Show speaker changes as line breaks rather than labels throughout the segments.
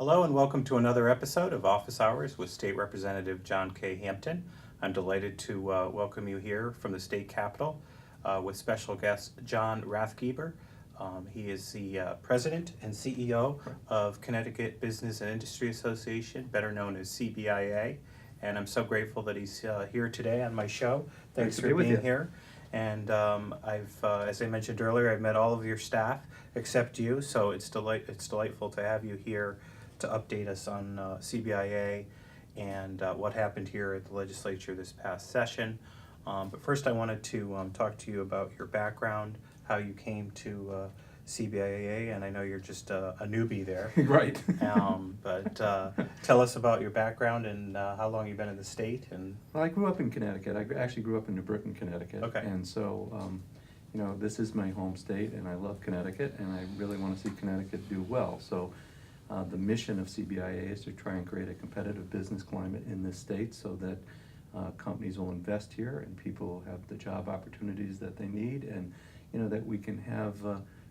Hello and welcome to another episode of Office Hours with State Representative John K. Hampton. I'm delighted to welcome you here from the state capitol with special guest John Rathgeber. He is the president and CEO of Connecticut Business and Industry Association, better known as CBIA. And I'm so grateful that he's here today on my show. Thanks for being here. And as I mentioned earlier, I've met all of your staff except you, so it's delightful to have you here to update us on CBIA and what happened here at the legislature this past session. But first I wanted to talk to you about your background, how you came to CBIA, and I know you're just a newbie there.
Right.
But tell us about your background and how long you've been in the state. And
Well, I grew up in Connecticut. I actually grew up in New Britain, Connecticut.
Okay.
And so, this is my home state, and I love Connecticut, and I really want to see Connecticut do well. So, the mission of CBIA is to try and create a competitive business climate in this state so that companies will invest here and people will have the job opportunities that they need, and that we can have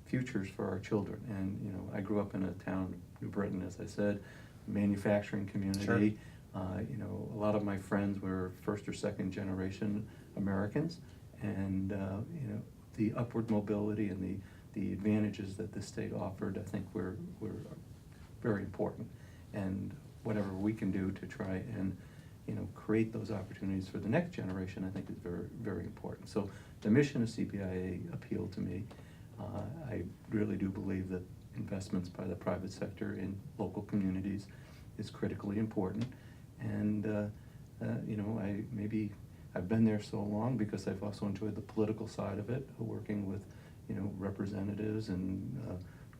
futures for our children. And I grew up in a town, New Britain, as I said, manufacturing community.
Sure.
A lot of my friends were first or second generation Americans, and the upward mobility and the advantages that this state offered, I think were very important. And whatever we can do to try and create those opportunities for the next generation, I think is very, very important. So the mission of CBIA appealed to me. I really do believe that investments by the private sector in local communities is critically important. And I've been there so long because I've also enjoyed the political side of it, working with representatives and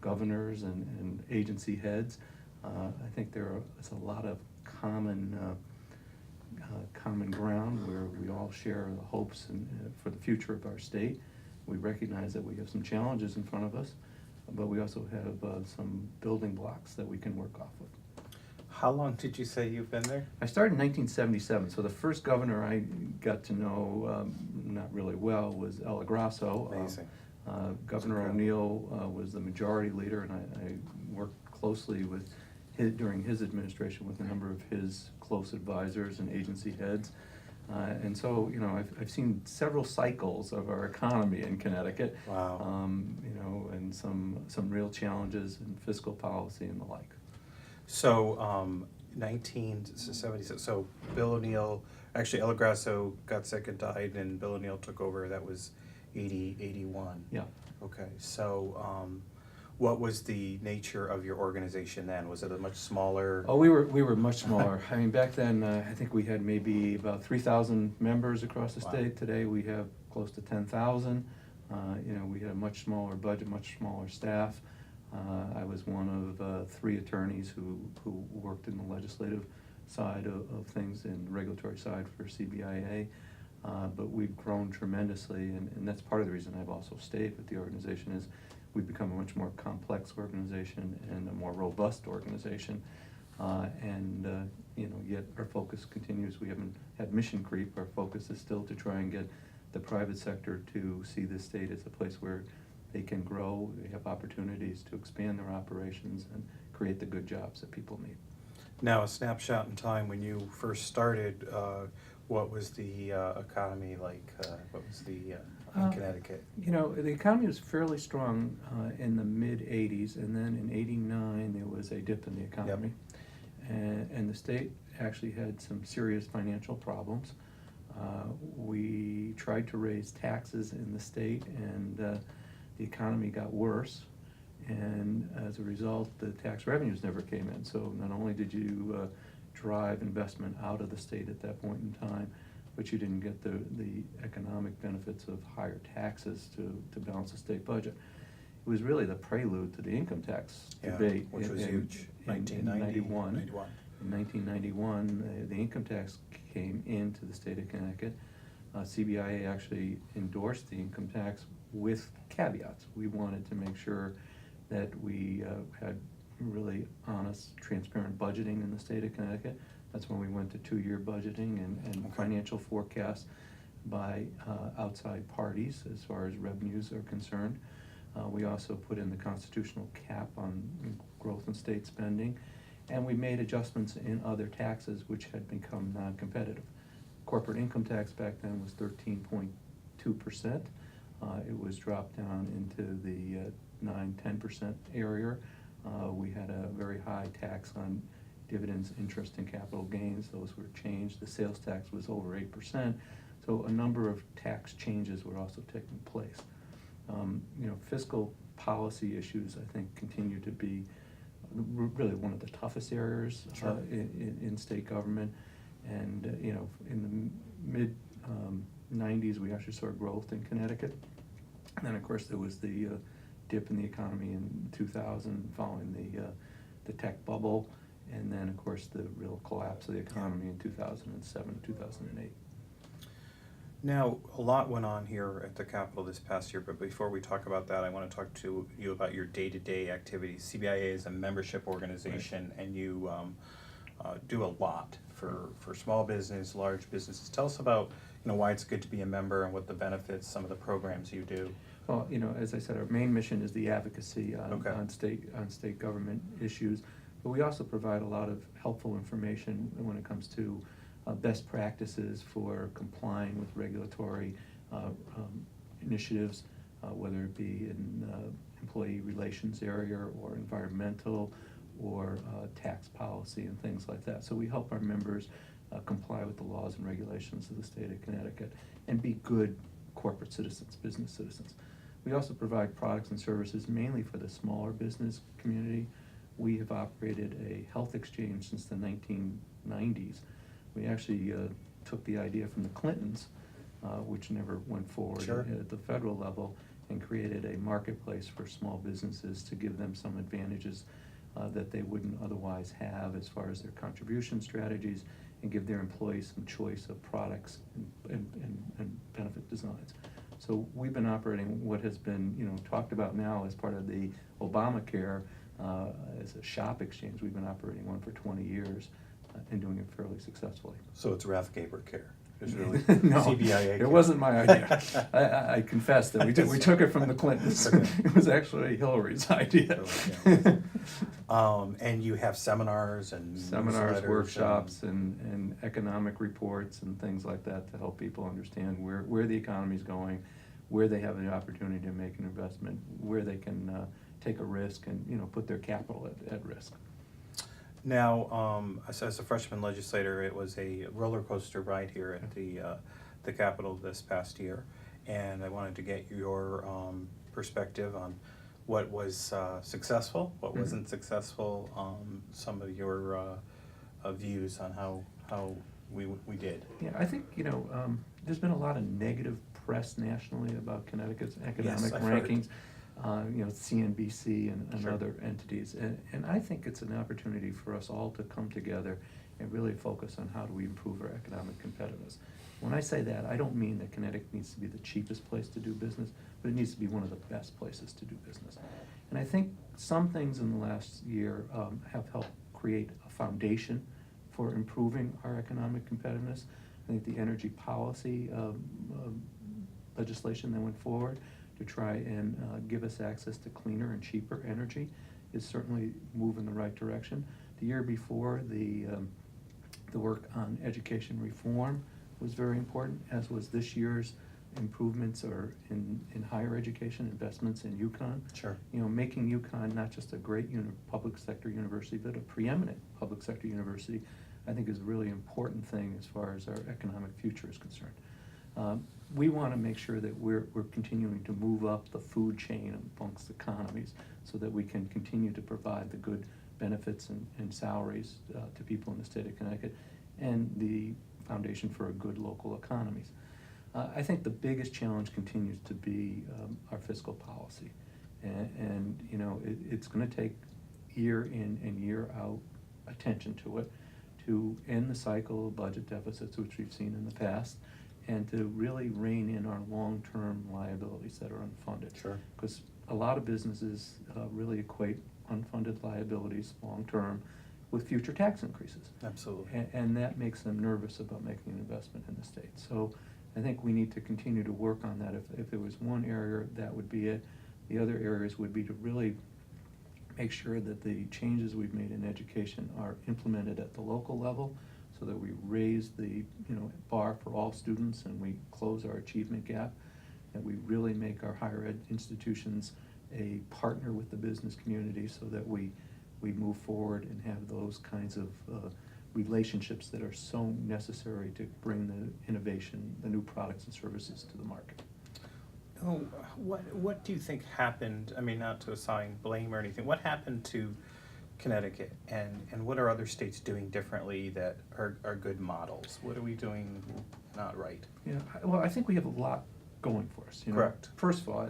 governors and agency heads. I think there's a lot of common ground where we all share the hopes for the future of our state. We recognize that we have some challenges in front of us, but we also have some building blocks that we can work off of.
how long did you say you've been there?
I started in 1977, so the first governor I got to know not really well was El Grasso.
Amazing.
Governor O'Neill was the majority leader, and I worked closely with during his administration with a number of his close advisors and agency heads. And so, I've seen several cycles of our economy in Connecticut.
Wow.
And some real challenges in fiscal policy and the like.
So, 1970, so Bill O'Neill, actually El Grasso got sick and died, and Bill O'Neill took over. That was 81.
Yeah.
Okay, so what was the nature of your organization then? Was it a much smaller?
Oh, we were much smaller. I mean, back then, I think we had maybe about 3,000 members across the
Wow.
state. Today, we have close to 10,000. We had a much smaller budget, much smaller staff. I was one of 3 attorneys who worked in the legislative side of things and the regulatory side for CBIA. But we've grown tremendously, and that's part of the reason I've also stayed with the organization is we've become a much more complex organization and a more robust organization. Yet our focus continues. We haven't had mission creep. Our focus is still to try and get the private sector to see this state as a place where they can grow, they have opportunities to expand their operations and create the good jobs that people need.
Now, a snapshot in time when you first started, what was the economy like? What was the in Connecticut?
The economy was fairly strong in the mid-'80s, and then in '89 there was a dip in the economy. Yep. And the state actually had some serious financial problems. We tried to raise taxes in the state, and the economy got worse. And as a result, the tax revenues never came in. So not only did you drive investment out of the state at that point in time, but you didn't get the economic benefits of higher taxes to balance the state budget. It was really the prelude to the income tax debate,
which was huge.
In 1991. In 1991, the income tax came into the state of Connecticut. CBIA actually endorsed the income tax with caveats. We wanted to make sure that we had really honest, transparent budgeting in the state of Connecticut. That's when we went to 2-year budgeting and financial forecasts by outside parties as far as revenues are concerned. We also put in the constitutional cap on growth in state spending. And we made adjustments in other taxes which had become non-competitive. Corporate income tax back then was 13.2%. It was dropped down into the 9-10% area. We had a very high tax on dividends, interest, and capital gains. Those were changed. The sales tax was over 8%. So a number of tax changes were also taking place. Fiscal policy issues, I think, continue to be really one of the toughest areas
Sure.
in state government. And in the mid 90s, we actually saw growth in Connecticut. And then, of course, there was the dip in the economy in 2000 following the tech bubble, and then, of course, the real collapse of the economy in 2007, 2008.
Now, a lot went on here at the Capitol this past year, but before we talk about that, I want to talk to you about your day-to-day activities. CBIA is a membership organization, and you do a lot for small business, large businesses. Tell us about why it's good to be a member and what the benefits, some of the programs you do.
Well, as I said, our main mission is the advocacy
Okay.
on state government issues, but we also provide a lot of helpful information when it comes to best practices for complying with regulatory initiatives, whether it be in employee relations area or environmental or tax policy and things like that. So we help our members comply with the laws and regulations of the state of Connecticut and be good corporate citizens, business citizens. We also provide products and services mainly for the smaller business community. We have operated a health exchange since the 1990s. We actually took the idea from the Clintons, which never went forward
Sure.
at the federal level, and created a marketplace for small businesses to give them some advantages that they wouldn't otherwise have as far as their contribution strategies, and give their employees some choice of products and benefit designs. So we've been operating what has been talked about now as part of the Obamacare as a shop exchange. We've been operating one for 20 years and doing it fairly successfully.
So it's Rathgaber Care. It's really
No,
CBIA
it
Care.
wasn't my idea. I confess that we took it from the Clintons.
Okay.
It was actually Hillary's idea.
And you have seminars and
Seminars,
newsletters
workshops, and economic reports and things like that to help people understand where the economy's going, where they have the opportunity to make an investment, where they can take a risk and put their capital at risk.
Now, as a freshman legislator, it was a roller coaster ride here at the Capitol this past year, and I wanted to get your perspective on what was successful, what wasn't successful, some of your views on how we did.
Yeah, I think there's been a lot of negative press nationally about Connecticut's economic
I've heard.
rankings. CNBC and
Sure.
other entities. And I think it's an opportunity for us all to come together and really focus on how do we improve our economic competitiveness. When I say that, I don't mean that Connecticut needs to be the cheapest place to do business, but it needs to be one of the best places to do business. And I think some things in the last year have helped create a foundation for improving our economic competitiveness. I think the energy policy legislation that went forward to try and give us access to cleaner and cheaper energy is certainly move in the right direction. The year before, the work on education reform was very important, as was this year's improvements or in higher education, investments in UConn.
Sure.
Making UConn not just a great public sector university, but a preeminent public sector university, I think is a really important thing as far as our economic future is concerned. We want to make sure that we're continuing to move up the food chain amongst economies so that we can continue to provide the good benefits and salaries to people in the state of Connecticut and the foundation for a good local economies. I think the biggest challenge continues to be our fiscal policy. And it's going to take year in and year out attention to it to end the cycle of budget deficits, which we've seen in the past, and to really rein in our long-term liabilities that are unfunded.
Sure.
Because a lot of businesses really equate unfunded liabilities long-term with future tax increases.
Absolutely.
And that makes them nervous about making an investment in the state. So I think we need to continue to work on that. If there was one area, that would be it. The other areas would be to really make sure that the changes we've made in education are implemented at the local level, so that we raise the bar for all students and we close our achievement gap, that we really make our higher ed institutions a partner with the business community, so that we move forward and have those kinds of relationships that are so necessary to bring the innovation, the new products and services to the market.
Oh, what do you think happened? I mean, not to assign blame or anything. What happened to Connecticut, and what are other states doing differently that are good models? What are we doing not right?
Yeah, well, I think we have a lot going for us.
Correct.
First of all,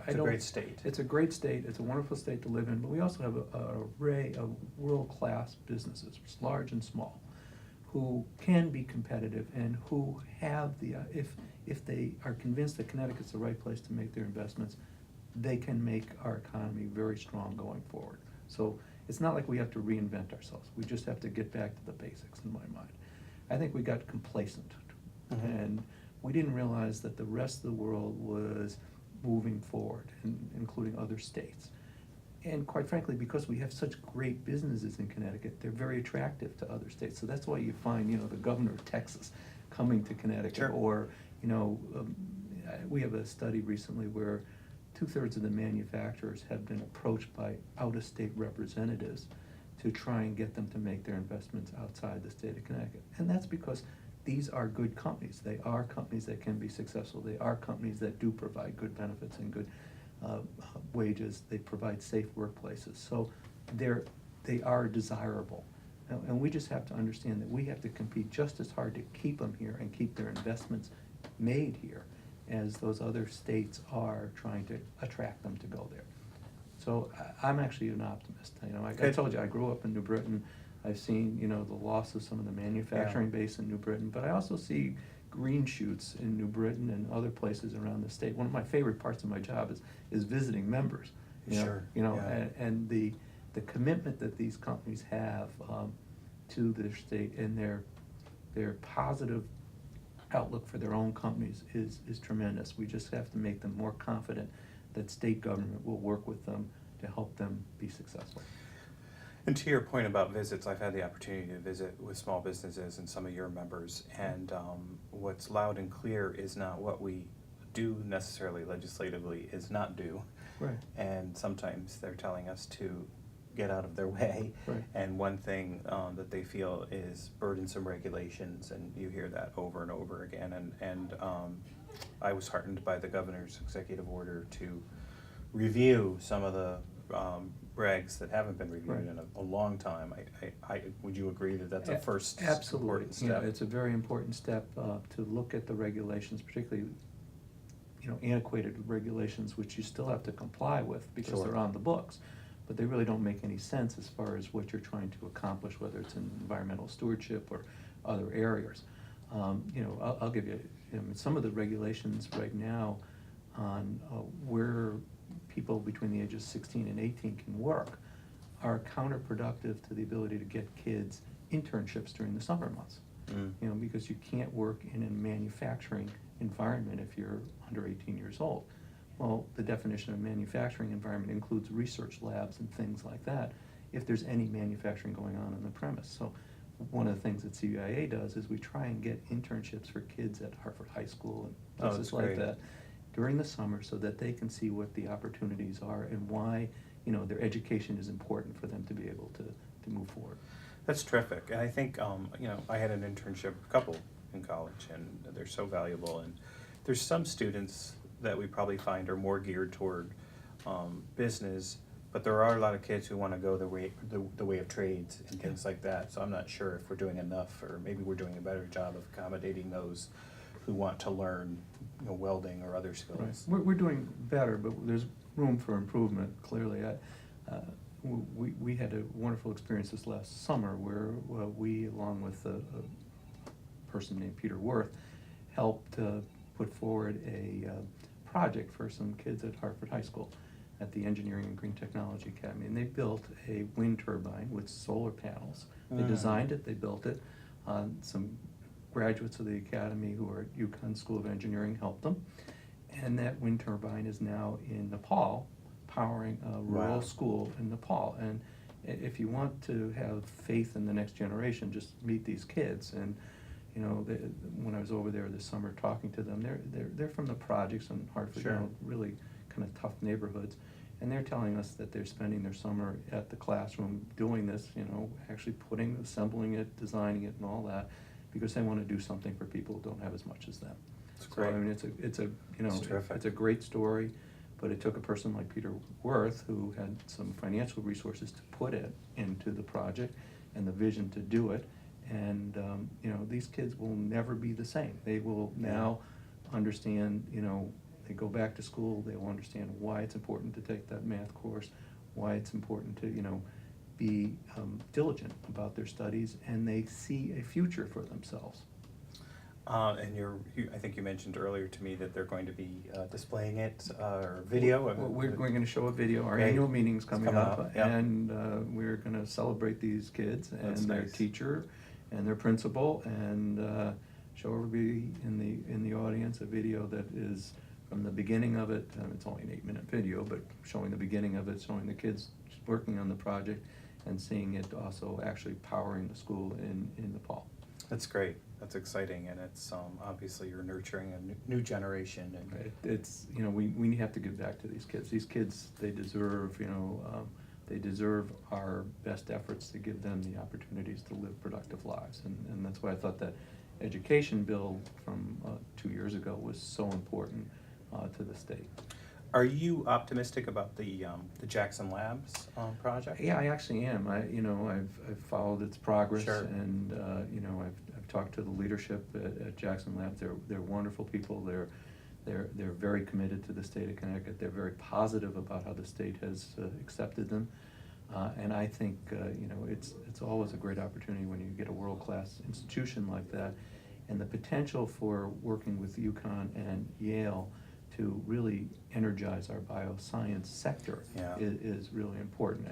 It's a great state.
It's a great state. It's a wonderful state to live in. But we also have an array of world-class businesses, large and small, who can be competitive and who have the if they are convinced that Connecticut's the right place to make their investments, they can make our economy very strong going forward. So it's not like we have to reinvent ourselves. We just have to get back to the basics, in my mind. I think we got complacent, and we didn't realize that the rest of the world was moving forward, including other states. And quite frankly, because we have such great businesses in Connecticut, they're very attractive to other states. So that's why you find, the governor of Texas coming to Connecticut.
Sure.
Or, we have a study recently where 2/3 of the manufacturers have been approached by out-of-state representatives to try and get them to make their investments outside the state of Connecticut. And that's because these are good companies. They are companies that can be successful. They are companies that do provide good benefits and good wages. They provide safe workplaces. So they are desirable. And we just have to understand that we have to compete just as hard to keep them here and keep their investments made here as those other states are trying to attract them to go there. So I'm actually an optimist. I told you, I grew up in New Britain. I've seen, the loss of some of the manufacturing base in New Britain, but I also see green shoots in New Britain and other places around the state. One of my favorite parts of my job is visiting members.
Sure.
And the commitment that these companies have to their state and their positive outlook for their own companies is tremendous. We just have to make them more confident that state government will work with them to help them be successful.
And to your point about visits, I've had the opportunity to visit with small businesses and some of your members, and what's loud and clear is not what we do necessarily legislatively, is not do.
Right.
And sometimes they're telling us to get out of their way.
Right.
And one thing that they feel is burdensome regulations, and you hear that over and over again. And I was heartened by the governor's executive order to review some of the regs that haven't been reviewed in a long time. Would you agree that that's a first important step?
Absolutely. It's a very important step to look at the regulations, particularly antiquated regulations, which you still have to comply with because
Sure.
they're on the books, but they really don't make any sense as far as what you're trying to accomplish, whether it's in environmental stewardship or other areas. I'll give you some of the regulations right now on where people between the ages 16 and 18 can work are counterproductive to the ability to get kids internships during the summer months. Because you can't work in a manufacturing environment if you're under 18 years old. Well, the definition of manufacturing environment includes research labs and things like that if there's any manufacturing going on the premise. So one of the things that CBIA does is we try and get internships for kids at Hartford High School and places like that during the summer so that they can see what the opportunities are and why their education is important for them to be able to move forward.
That's terrific. And I think, I had an internship, a couple in college, and they're so valuable. And there's some students that we probably find are more geared toward business, but there are a lot of kids who want to go the way of trades and things like that. So I'm not sure if we're doing enough, or maybe we're doing a better job of accommodating those who want to learn welding or other skills.
Right. We're doing better, but there's room for improvement, clearly. We had a wonderful experience this last summer where we, along with a person named Peter Worth, helped put forward a project for some kids at Hartford High School at the Engineering and Green Technology Academy. And they built a wind turbine with solar panels. They designed it, they built it. Some graduates of the academy who are at UConn School of Engineering helped them. And that wind turbine is now in Nepal, powering a rural
Wow.
school in Nepal. And if you want to have faith in the next generation, just meet these kids. And when I was over there this summer talking to them, they're from the projects in Hartford,
Sure.
really kind of tough neighborhoods. And they're telling us that they're spending their summer at the classroom doing this, actually assembling it, designing it and all that, because they want to do something for people who don't have as much as them.
It's
So,
great.
I mean, it's
terrific.
it's a great story, but it took a person like Peter Worth, who had some financial resources to put it into the project and the vision to do it. And, these kids will never be the same. They will now understand, they go back to school, they will understand why it's important to take that math course, why it's important to, be diligent about their studies, and they see a future for themselves.
And I think you mentioned earlier to me that they're going to be displaying it, or video.
We're going to show a video. Our
Okay.
annual meeting's coming
coming
up,
up, yeah.
and we're going to celebrate these kids and
That's
their
nice.
teacher and their principal, and show everybody in the audience a video that is from the beginning of it. It's only an 8-minute video, but showing the beginning of it, showing the kids working on the project, and seeing it also actually powering the school in Nepal.
That's great. That's exciting, and it's obviously you're nurturing a new generation. And
Right. It's, we have to give back to these kids. These kids, they deserve, they deserve our best efforts to give them the opportunities to live productive lives. And that's why I thought that education bill from 2 years ago was so important to the state.
Are you optimistic about the Jackson Labs project?
Yeah, I actually am. I've followed its progress,
Sure.
and I've talked to the leadership at Jackson Labs. They're wonderful people. They're very committed to the state of Connecticut. They're very positive about how the state has accepted them, and I think it's always a great opportunity when you get a world-class institution like that, and the potential for working with UConn and Yale to really energize our bioscience sector
Yeah.
is really important.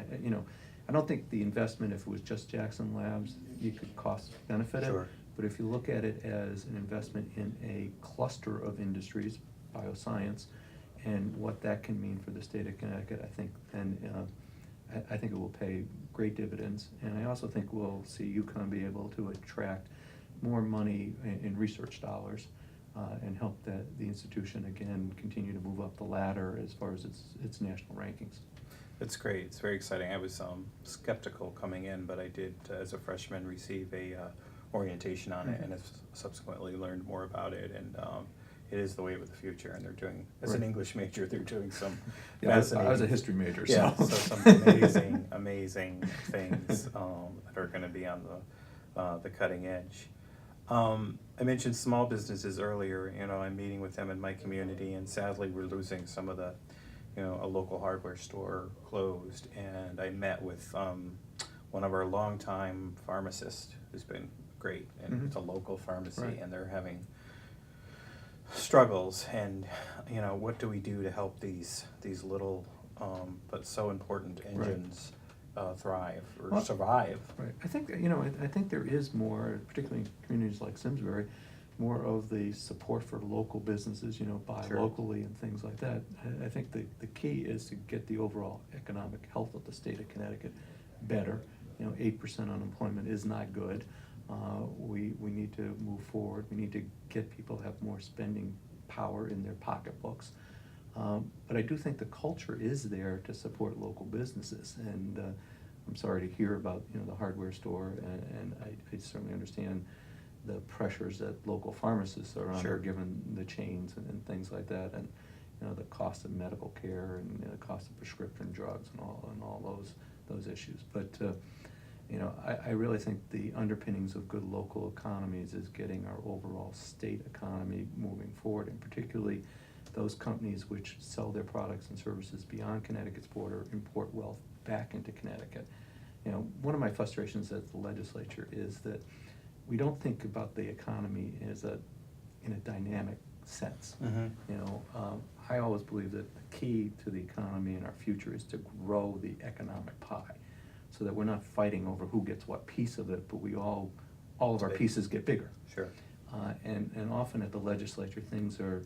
I don't think the investment, if it was just Jackson Labs, you could cost benefit it.
Sure.
But if you look at it as an investment in a cluster of industries, bioscience, and what that can mean for the state of Connecticut, I think I think it will pay great dividends. And I also think we'll see UConn be able to attract more money in research dollars, and help the institution again continue to move up the ladder as far as its national rankings.
It's great. It's very exciting. I was skeptical coming in, but I did, as a freshman, receive a orientation on it, and have subsequently learned more about it. And it is the wave of the future. And they're doing, as an
Right.
English major, they're doing some
Yeah, I was
fascinating.
a history major,
Yeah,
so.
so some amazing things that are going to be on the cutting edge. I mentioned small businesses earlier. I'm meeting with them in my community, and sadly, we're losing some of the, a local hardware store closed. And I met with one of our longtime pharmacists, who's been great, and
Mhm.
it's a local pharmacy,
Right.
and they're having struggles. And what do we do to help these little but so important engines thrive or
Well,
survive?
Right. I think I think there is more, particularly in communities like Simsbury, more of the support for local businesses. Buy
Sure.
locally and things like that. I think the key is to get the overall economic health of the state of Connecticut better. 8% unemployment is not good. We need to move forward. We need to get people to have more spending power in their pocketbooks. But I do think the culture is there to support local businesses, and I'm sorry to hear about the hardware store, and I certainly understand the pressures that local pharmacists are under,
Sure.
given the chains and things like that, and the cost of medical care and the cost of prescription drugs and all those issues. But I really think the underpinnings of good local economies is getting our overall state economy moving forward, and particularly those companies which sell their products and services beyond Connecticut's border, import wealth back into Connecticut. One of my frustrations as the legislature is that we don't think about the economy in a dynamic sense.
Mm-hmm.
I always believe that the key to the economy and our future is to grow the economic pie, so that we're not fighting over who gets what piece of it, but we all of our
Big.
pieces get bigger.
Sure.
And often at the legislature, things are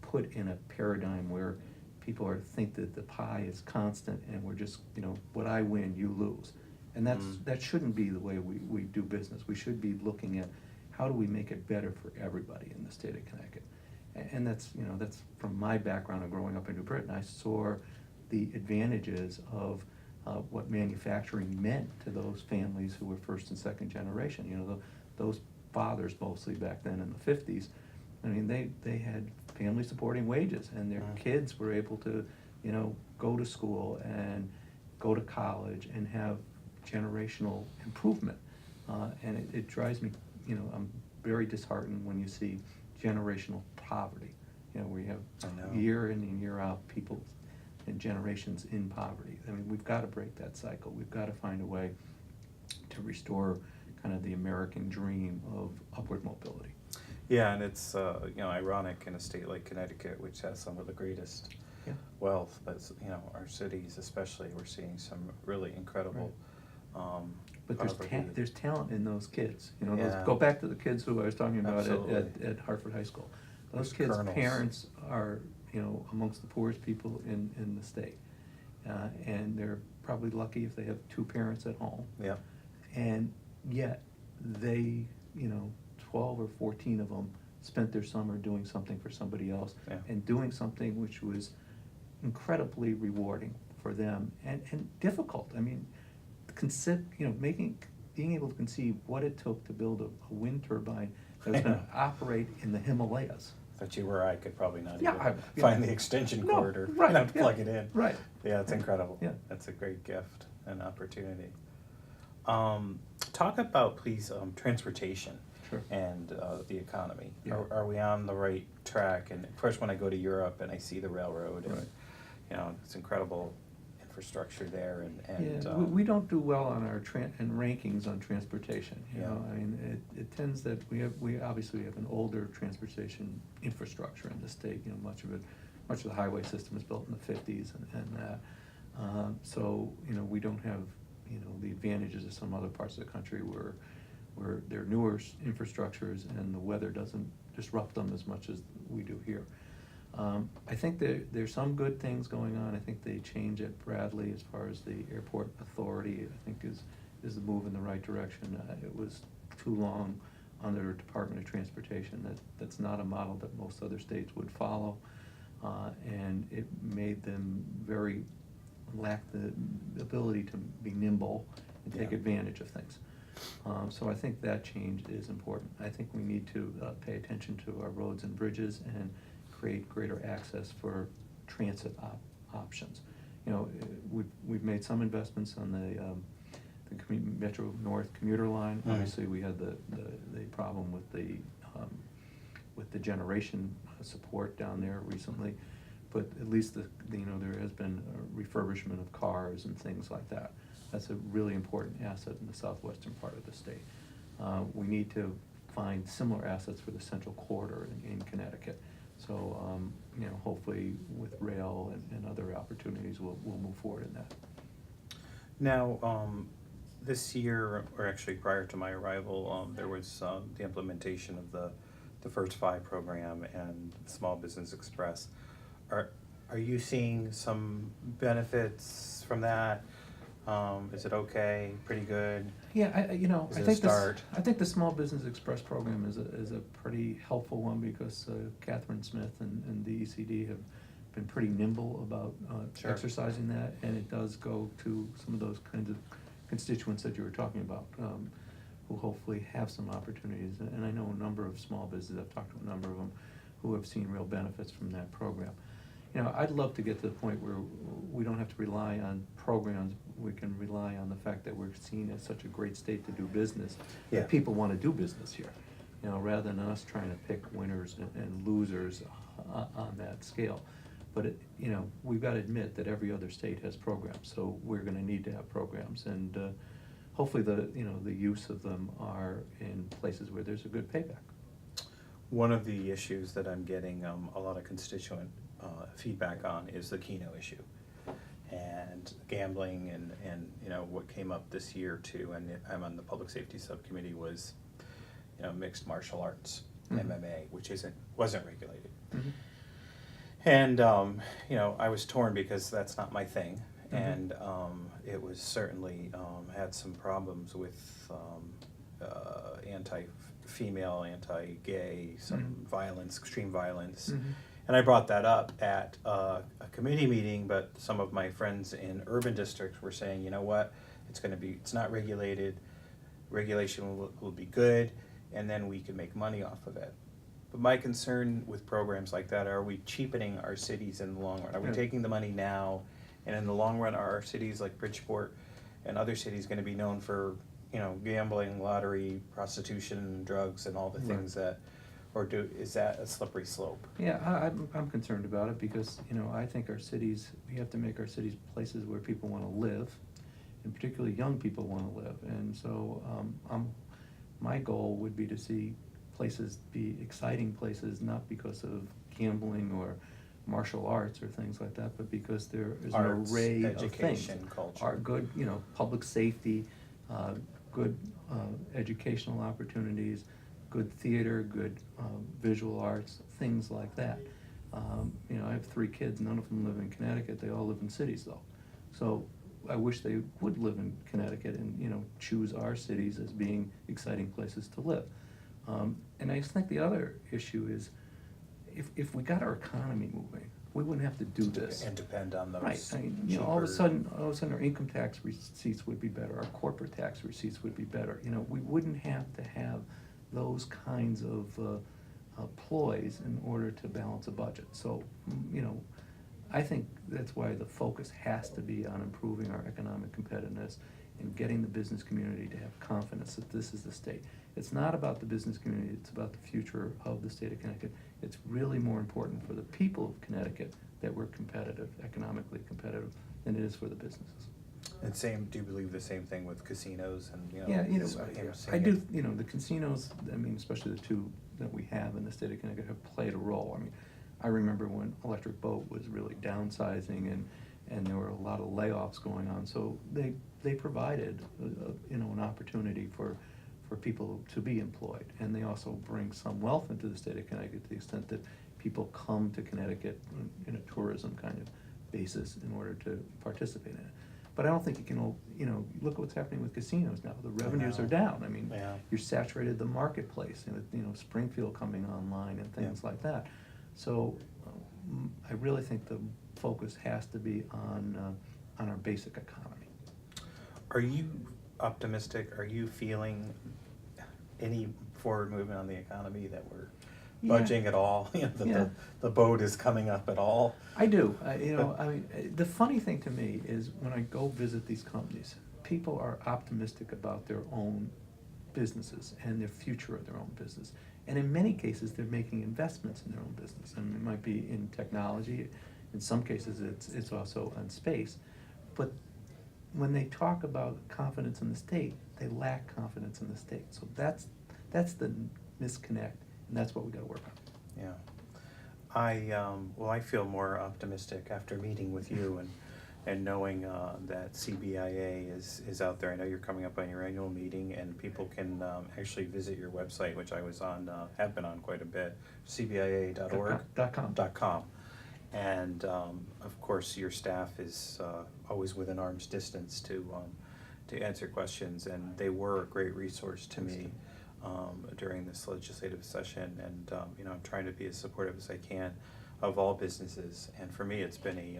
put in a paradigm where people think that the pie is constant and we're just, what I win, you lose. And that shouldn't be the way we do business. We should be looking at how do we make it better for everybody in the state of Connecticut. And that's from my background of growing up in New Britain. I saw the advantages of what manufacturing meant to those families who were first and second generation. Those fathers mostly back then in the 50s, I mean, they had family supporting wages, and their kids were able to, go to school and go to college and have generational improvement. And it drives me, I'm very disheartened when you see generational poverty, where you have year in and year out people and generations in poverty. I mean, we've got to break that cycle. We've got to find a way to restore kind of the American dream of upward mobility.
Yeah, and it's ironic in a state like Connecticut, which has some of the greatest wealth, but our cities especially, we're seeing some really incredible.
But there's talent in those kids.
Yeah.
Go back to the kids who I was talking about
Absolutely.
at Hartford High School. Those
Those
kids'
kernels.
parents are amongst the poorest people in the state, and they're probably lucky if they have two parents at home.
Yeah.
And yet they 12 or 14 of them spent their summer doing something for somebody else, and doing something which was incredibly rewarding for them and difficult. I mean, being able to conceive what it took to build a wind turbine that was going to operate in the Himalayas.
That you or I could probably not
Yeah,
even find the extension cord or plug it in.
Right.
Yeah, it's incredible.
Yeah.
That's a great gift and opportunity. Talk about, please, transportation.
Sure.
And the economy.
Yeah.
Are we on the right track? And of course, when I go to Europe and I see the railroad, and
Right.
It's incredible infrastructure there. And
we don't do well on our rankings on transportation. I mean, it tends that we obviously have an older transportation infrastructure in the state. Much of the highway system was built in the 50s and that. So we don't have the advantages of some other parts of the country where they're newer infrastructures and the weather doesn't disrupt them as much as we do here. I think there's some good things going on. I think the change at Bradley as far as the airport authority, I think is a move in the right direction. It was too long under Department of Transportation. That's not a model that most other states would follow, and it made them lack the ability to be nimble and take advantage of things. So I think that change is important. I think we need to pay attention to our roads and bridges and create greater access for transit options. We've made some investments on the Metro North commuter line.
Mm-hmm.
Obviously, we had the problem with the generation support down there recently, but at least there has been a refurbishment of cars and things like that. That's a really important asset in the southwestern part of the state. We need to find similar assets for the central corridor in Connecticut. So, hopefully with rail and other opportunities, we'll move forward in that.
Now, this year, or actually prior to my arrival, there was the implementation of the First 5 program and Small Business Express. Are you seeing some benefits from that? Is it okay? Pretty good?
Yeah,
Is it a start?
I think the Small Business Express program is a pretty helpful one because Catherine Smith and the ECD have been pretty nimble about exercising that, and it does go to some of those kinds of constituents that you were talking about, who hopefully have some opportunities. And I know a number of small businesses, I've talked to a number of them, who have seen real benefits from that program. I'd love to get to the point where we don't have to rely on programs. We can rely on the fact that we're seen as such a great state to do business, that people want to do business here, rather than us trying to pick winners and losers on that scale. But we've got to admit that every other state has programs, so we're going to need to have programs, and hopefully the use of them are in places where there's a good payback.
One of the issues that I'm getting a lot of constituent feedback on is the Keno issue, and gambling, and what came up this year too, and I'm on the public safety subcommittee, was mixed martial arts, MMA, which wasn't regulated. And, I was torn because that's not my thing.
Mhm.
And it was certainly had some problems with anti-female, anti-gay, some violence, extreme violence.
Mhm.
And I brought that up at a committee meeting, but some of my friends in urban districts were saying, you know what, it's not regulated, regulation will be good, and then we can make money off of it. But my concern with programs like that, are we cheapening our cities in the long run? Are we
Yeah.
taking the money now, and in the long run, are our cities like Bridgeport and other cities gonna be known for, gambling, lottery, prostitution, drugs, and all the
Right.
things that, is that a slippery slope?
Yeah, I'm concerned about it because, I think we have to make our cities places where people wanna live, and particularly young people wanna live. And so, my goal would be to see places be exciting places, not because of gambling or martial arts or things like that, but because there is an
Arts,
array of things.
education, culture.
Art, good, public safety, good educational opportunities, good theater, good visual arts, things like that. I have 3 kids, none of them live in Connecticut, they all live in cities though. So I wish they would live in Connecticut and, choose our cities as being exciting places to live. And I just think the other issue is, if we got our economy moving, we wouldn't have to do this.
And depend on those.
Right, I mean, all of a sudden our income tax receipts would be better, our corporate tax receipts would be better. We wouldn't have to have those kinds of ploys in order to balance a budget. So, I think that's why the focus has to be on improving our economic competitiveness and getting the business community to have confidence that this is the state. It's not about the business community, it's about the future of the state of Connecticut. It's really more important for the people of Connecticut that we're competitive, economically competitive, than it is for the businesses.
And do you believe the same thing with casinos and,
Yeah, I
seeing
do,
it?
the casinos, especially the 2 that we have in the state of Connecticut have played a role. I remember when Electric Boat was really downsizing and there were a lot of layoffs going on, so they provided, an opportunity for people to be employed. And they also bring some wealth into the state of Connecticut to the extent that people come to Connecticut in a tourism kind of basis in order to participate in it. But I don't think you can, look at what's happening with casinos now. The revenues are down.
Yeah.
You're saturated the marketplace, Springfield coming online and things like that. So I really think the focus has to be on our basic economy.
Are you optimistic? Are you feeling any forward movement on the economy, that we're budging at all? The boat is coming up at all?
I do. The funny thing to me is when I go visit these companies, people are optimistic about their own businesses and their future of their own business. And in many cases, they're making investments in their own business. It might be in technology. In some cases, it's also in space. But when they talk about confidence in the state, they lack confidence in the state. So that's the misconnect, and that's what we got to work on.
Yeah. I feel more optimistic after meeting with you and knowing that CBIA is out there. I know you're coming up on your annual meeting, and people can actually visit your website, which I was on, have been on quite a bit, cbia.org. .com. And of course, your staff is always within arm's distance to answer questions, and they were a great resource to me during this legislative session. And I'm trying to be as supportive as I can of all businesses. And for me, it's been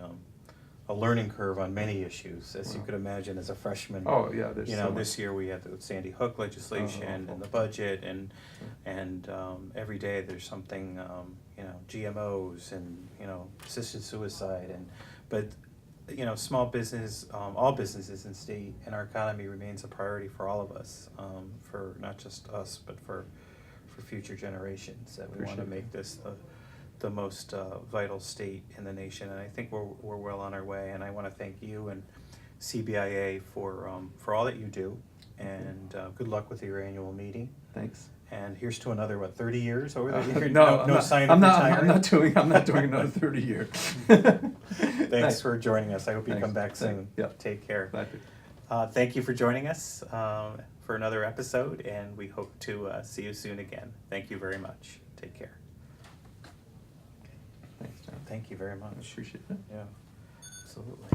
a learning curve on many issues, as you could imagine, as a freshman.
Oh, yeah, there's so much.
This year we had the Sandy Hook legislation and the budget, and every day there's something, GMOs and, assisted suicide, but small business, all businesses in state and our economy remains a priority for all of us, for not just us, but for future generations, that we want to make this the most vital state in the nation. And I think we're well on our way. And I want to thank you and CBIA for all that you do, and good luck with your annual meeting.
Thanks.
And here's to another 30 years over there.
No
sign
I'm
of
not.
retiring.
I'm not doing another 30 years.
Thanks for joining us. I hope you come back soon.
Yep.
Take care.
Glad to.
Thank you for joining us for another episode, and we hope to see you soon again. Thank you very much. Take care.
Thanks, John.
thank you very
I
much.
appreciate it.
Yeah, absolutely.